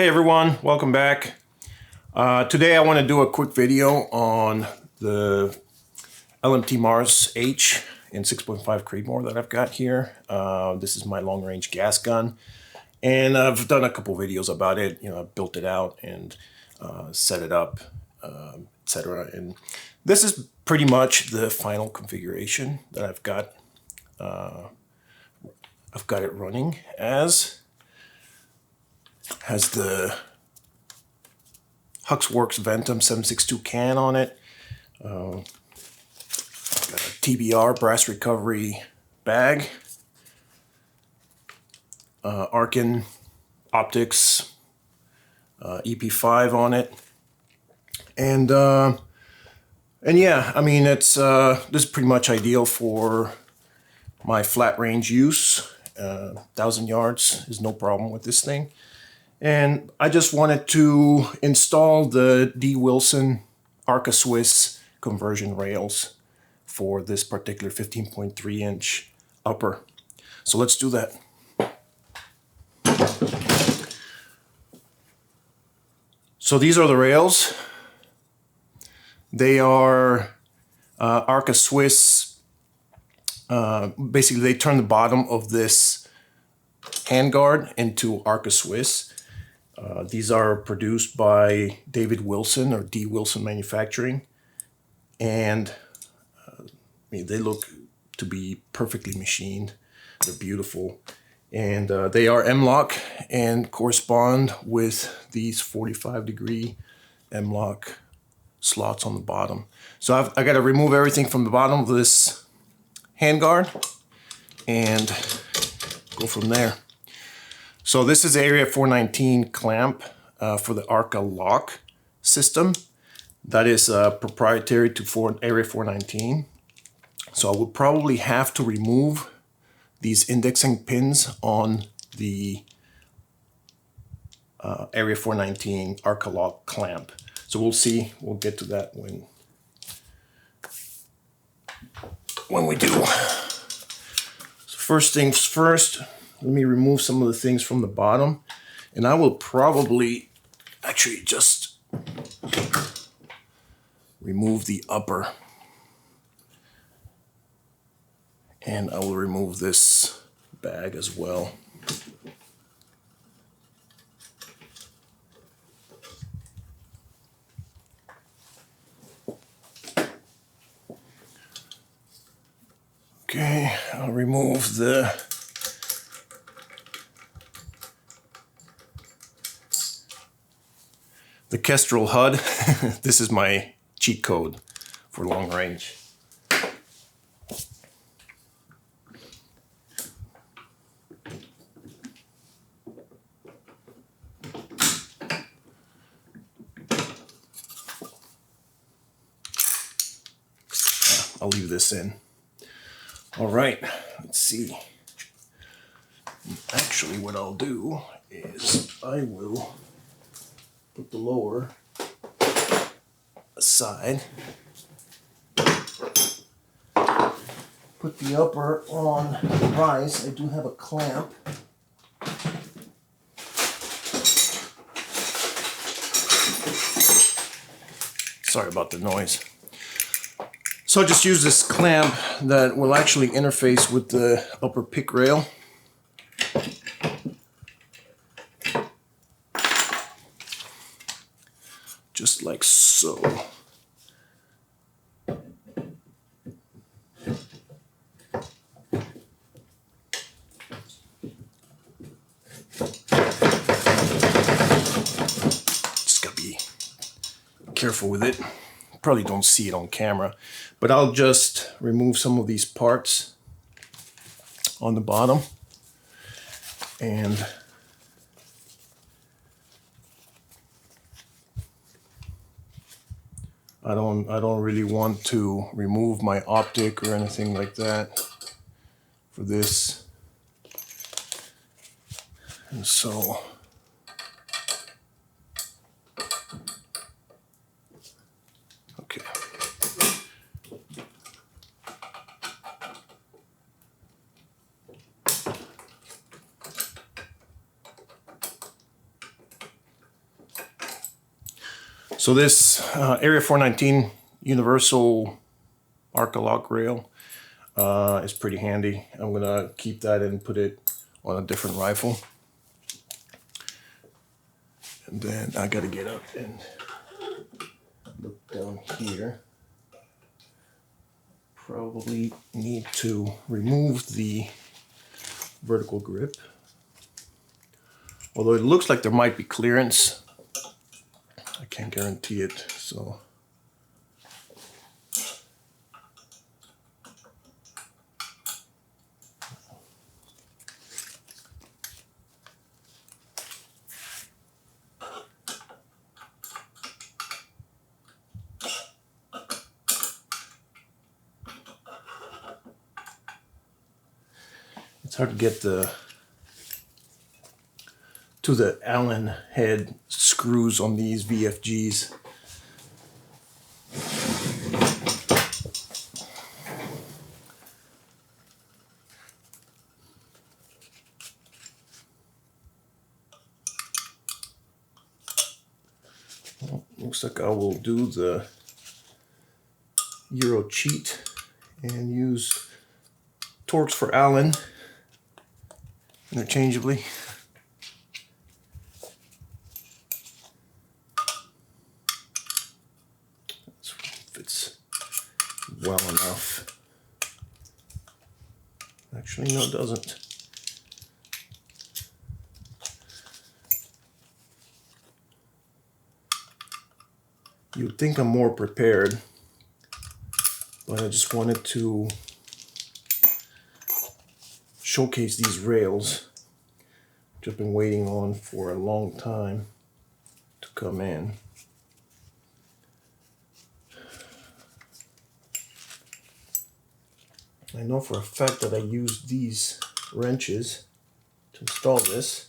Hey everyone, welcome back. Today I want to do a quick video on the LMT Mars H in 6.5 Creedmoor that I've got here. This is my long-range gas gun, and I've done a couple videos about it. You know, I've built it out and set it up, etc. And this is pretty much the final configuration that I've got. I've got it running as. Has the Huxworks Ventum 762 can on it. Got a TBR brass recovery bag. ARCA optics EP5 on it. And yeah, I mean, it's this is pretty much ideal for my flat range use. 1,000 yards is no problem with this thing. And I just wanted to install the D.WILSON ARCA Swiss conversion rails for this particular 15.3 inch upper. So let's do that. So these are the rails. They are ARCA Swiss. Basically, they turn the bottom of this handguard into ARCA Swiss. These are produced by D.WILSON or D.WILSON Manufacturing, and I mean, they look to be perfectly machined. They're beautiful, and they are M-LOK and correspond with these 45-degree M-LOK slots on the bottom. So I got to remove everything from the bottom of this handguard and go from there. So this is Area 419 clamp for the ARCA lock system. That is proprietary to Area 419. So I would probably have to remove these indexing pins on the Area 419 ARCA lock clamp. So we'll see. We'll get to that when we do. So first things first. Let me remove some of the things from the bottom, and I will probably actually just remove the upper, and I will remove this bag as well. Okay, I'll remove the Kestrel HUD. This is my cheat code for long range. I'll leave this in. All right, let's see. Actually, what I'll do is I will put the lower aside, put the upper on the rise. I do have a clamp. Sorry about the noise. So I just use this clamp that will actually interface with the upper pick rail. Just like so. Just gotta be careful with it. Probably don't see it on camera, but I'll just remove some of these parts on the bottom, and I don't really want to remove my optic or anything like that for this. And so okay. So this Area 419 universal ARCA lock rail is pretty handy. I'm gonna keep that and put it on a different rifle. And then I gotta get up and look down here. Probably need to remove the vertical grip. Although it looks like there might be clearance, I can't guarantee it, so. It's hard to get to the Allen head screws on these VFGs. Well, looks like I will do the Euro cheat and use Torx for Allen interchangeably. This fits well enough. Actually, no, it doesn't. You'd think I'm more prepared, but I just wanted to showcase these rails, which I've been waiting on for a long time to come in. I know for a fact that I used these wrenches to install this.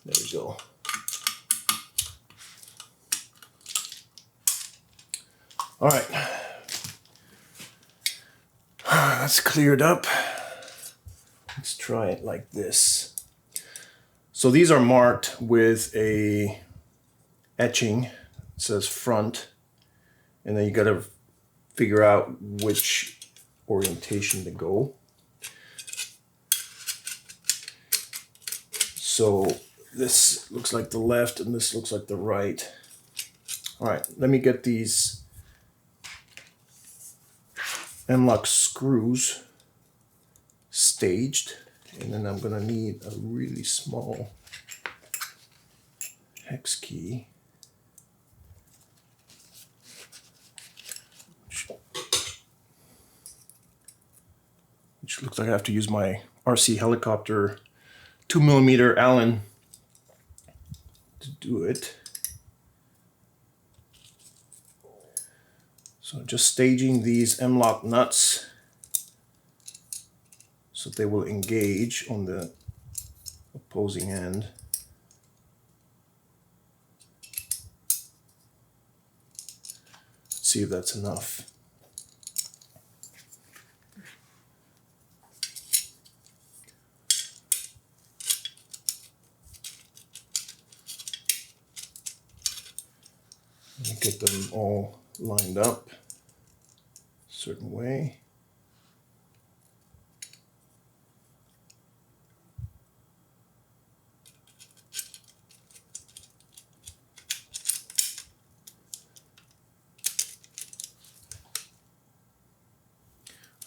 There we go. All right, that's cleared up. Let's try it like this. So these are marked with a etching. It says front, and then you got to figure out which orientation to go. So this looks like the left and this looks like the right. All right, let me get these M-lock screws staged, and then I'm gonna need a really small hex key. Which looks like I have to use my RC helicopter 2mm Allen to do it. So just staging these M-lock nuts so they will engage on the opposing end. Let's see if that's enough. Get them all lined up a certain way.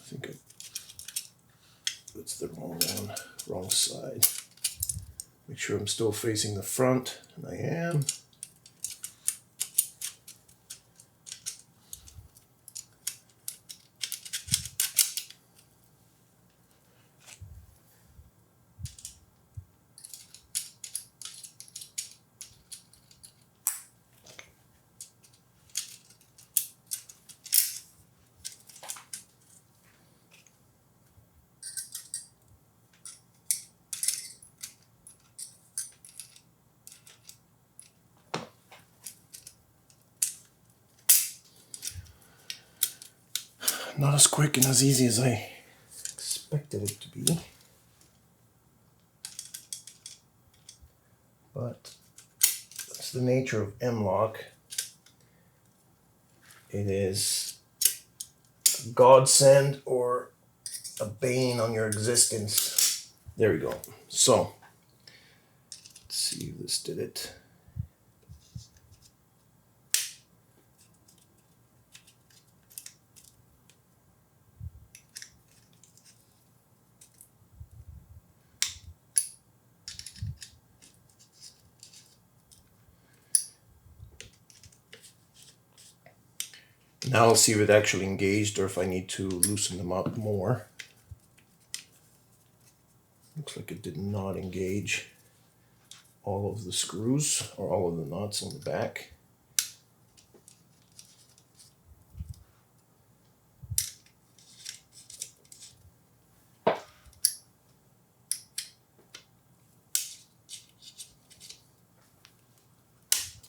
I think that's the wrong one, wrong side. Make sure I'm still facing the front, and I am. Not as quick and as easy as I expected it to be, but that's the nature of M-LOK. It is a godsend or a bane on your existence. There we go. So, let's see if this did it. Now I'll see if it actually engaged or if I need to loosen them up more. Looks like it did not engage all of the screws or all of the nuts on the back.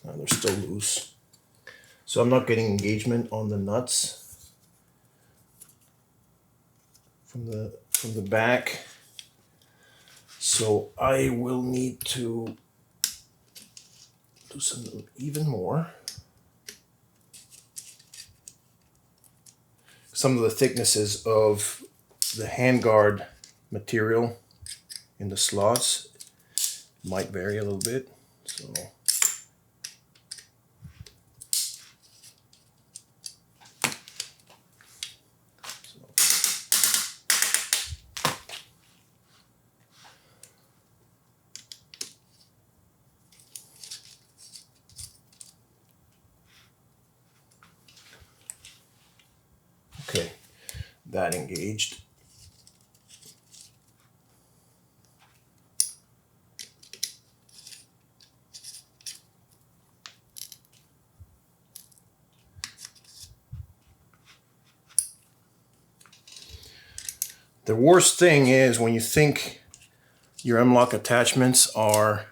They're still loose. So I'm not getting engagement on the nuts from the back. So I will need to loosen them even more. Some of the thicknesses of the handguard material in the slots might vary a little bit. So okay, that engaged. The worst thing is when you think your M-LOK attachments are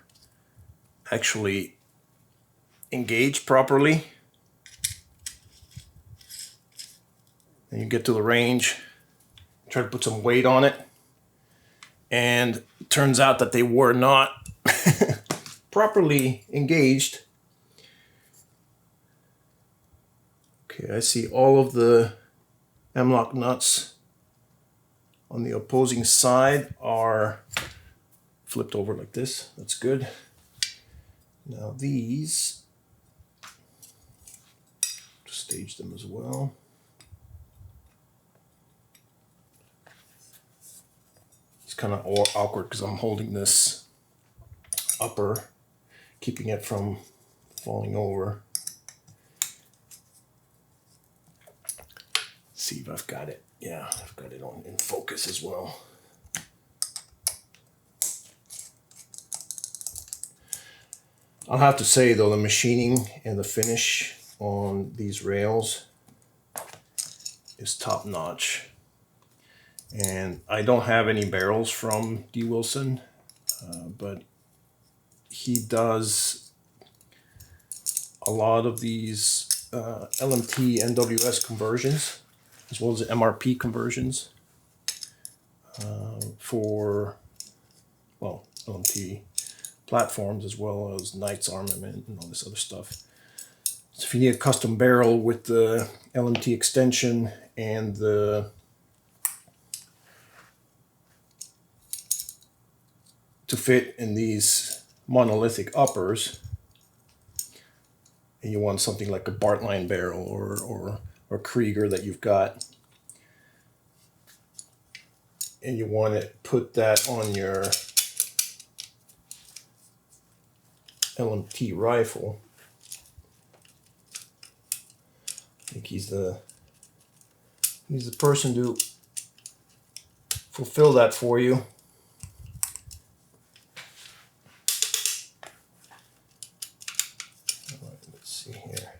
actually engaged properly, and you get to the range, try to put some weight on it, and it turns out that they were not properly engaged. Okay, I see all of the M-LOK nuts on the opposing side are flipped over like this. That's good. Now these, just stage them as well. It's kind of awkward because I'm holding this upper, keeping it from falling over. Let's see if I've got it. Yeah, I've got it on in focus as well. I'll have to say though, the machining and the finish on these rails is top notch. And I don't have any barrels from D.WILSON, but he does a lot of these LMT NWS conversions, as well as MRP conversions for, well, LMT platforms, as well as Knight's armament and all this other stuff. So if you need a custom barrel with the LMT extension and the to fit in these monolithic uppers, and you want something like a Bartline barrel or Krieger that you've got, and you want to put that on your LMT rifle, I think he's the person to fulfill that for you. All right, let's see here.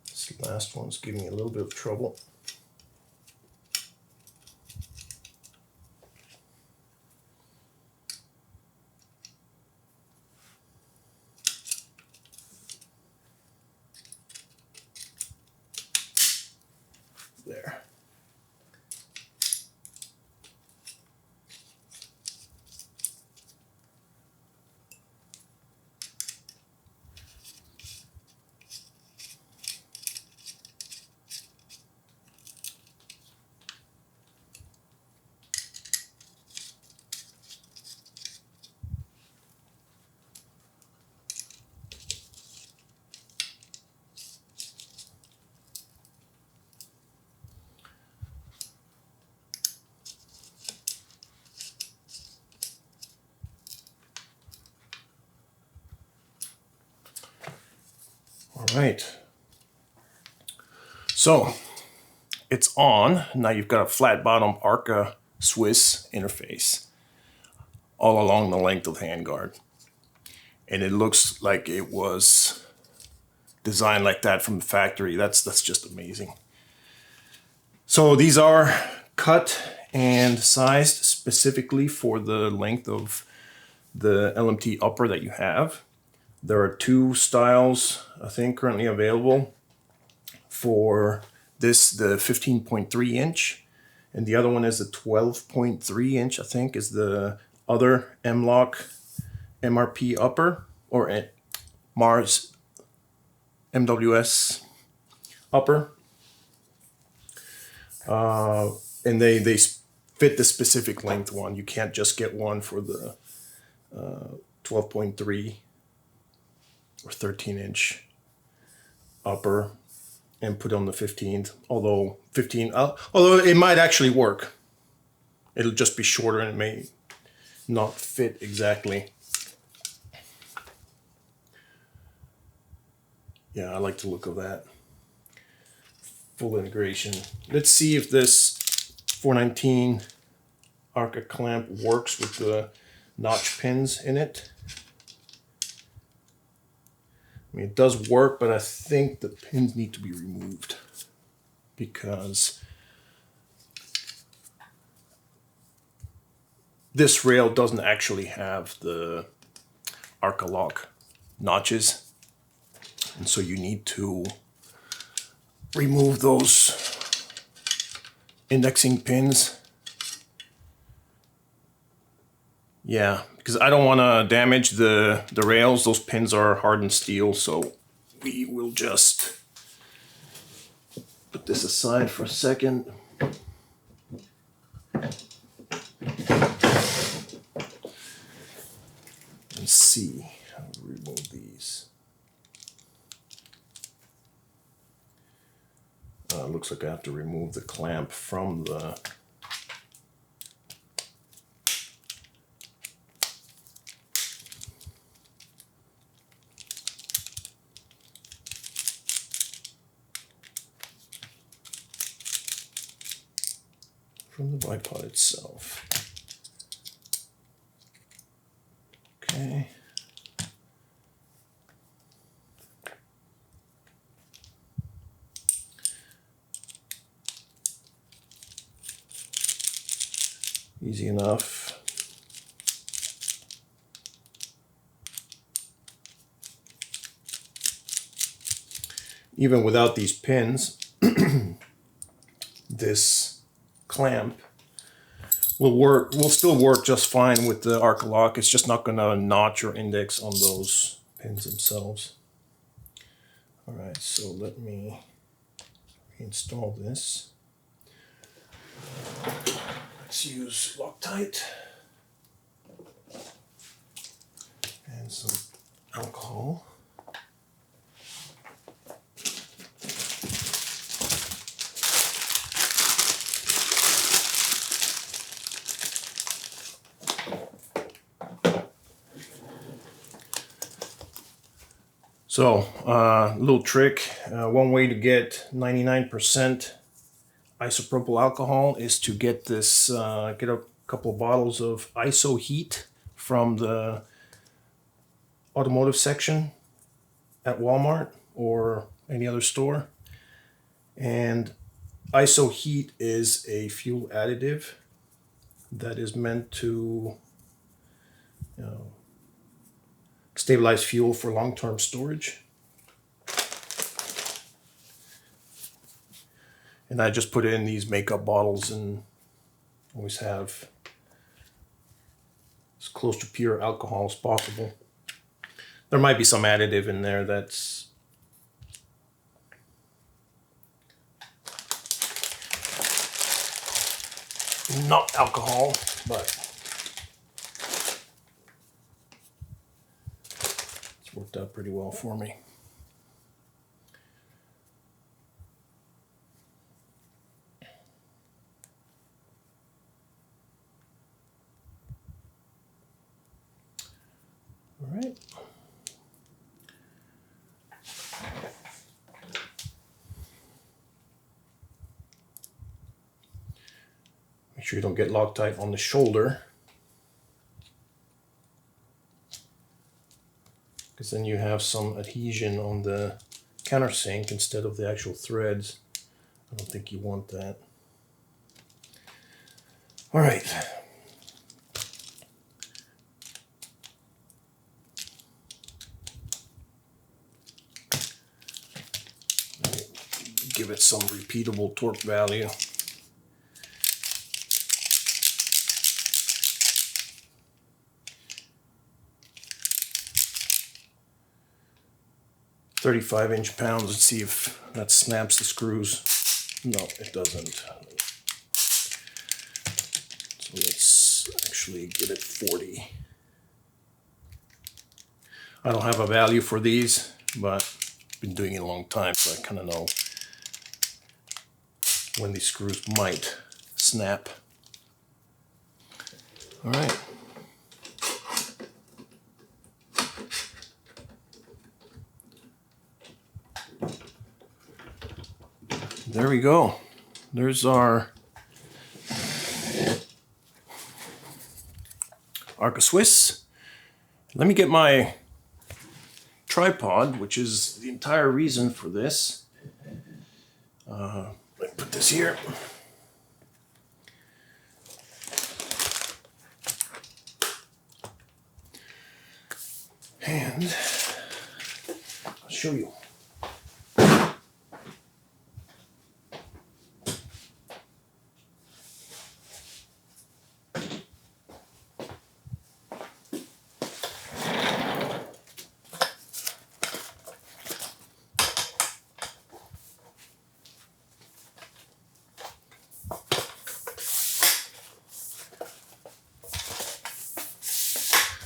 This last one's giving me a little bit of trouble. There. right. So it's on. Now you've got a flat bottom ARCA Swiss interface all along the length of the handguard. And it looks like it was designed like that from the factory. That's just amazing. So these are cut and sized specifically for the length of the LMT upper that you have. There are two styles, I think, currently available. For this, the 15.3 inch, and the other one is the 12.3 inch, I think, is the other M-Lock MRP upper, or Mars MWS upper. And they fit the specific length one. You can't just get one for the 12.3 or 13 inch upper and put on the 15th, although it might actually work. It'll just be shorter and it may not fit exactly. Yeah, I like the look of that. Full integration. Let's see if this 419 ARCA clamp works with the notch pins in it. I mean, it does work, but I think the pins need to be removed because this rail doesn't actually have the ARCA lock notches. And so you need to remove those indexing pins. Yeah, because I don't want to damage the rails. Those pins are hardened steel, so we will just put this aside for a second. And see how to remove these. Looks like I have to remove the clamp from the bipod itself. Okay. Easy enough. Even without these pins, this clamp will still work just fine with the ARCA lock. It's just not going to notch or index on those pins themselves. All right, so let me install this. Let's use Loctite and some alcohol. So, little trick. One way to get 99% isopropyl alcohol is to get this, get a couple of bottles of ISO heat from the automotive section at Walmart or any other store. And ISO heat is a fuel additive that is meant to stabilize fuel for long-term storage. And I just put it in these makeup bottles and always have as close to pure alcohol as possible. There might be some additive in there that's not alcohol, but it's worked out pretty well for me. All right. Make sure you don't get Loctite on the shoulder, because then you have some adhesion on the countersink instead of the actual threads. I don't think you want that. All right. Give it some repeatable torque value. .35 inch-pounds. Let's see if that snaps the screws. No, it doesn't. So let's actually get it 40. I don't have a value for these, but I've been doing it a long time, so I kind of know when these screws might snap. All right. There we go. There's our ARCA Swiss. Let me get my tripod, which is the entire reason for this. Let me put this here. And I'll show you.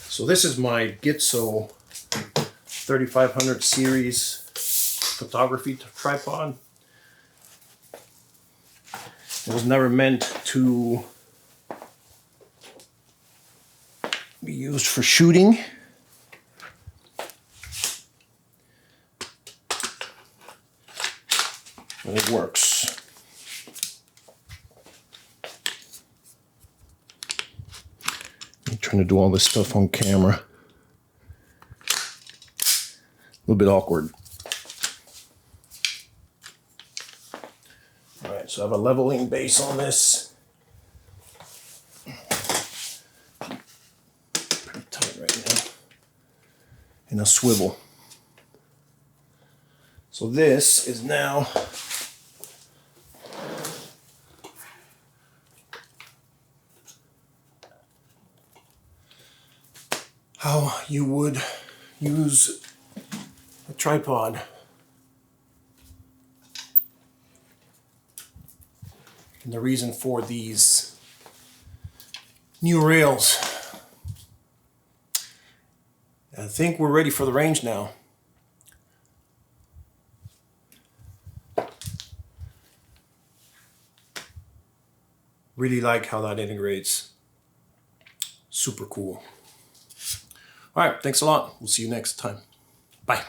So this is my Gitso 3500 series photography tripod. It was never meant to be used for shooting. But it works. I'm trying to do all this stuff on camera. A little bit awkward. All right, so I have a leveling base on this. Pretty tight right now. And a swivel. So this is now how you would use a tripod. And the reason for these new rails. I think we're ready for the range now. Really like how that integrates. Super cool. All right, thanks a lot. We'll see you next time. Bye.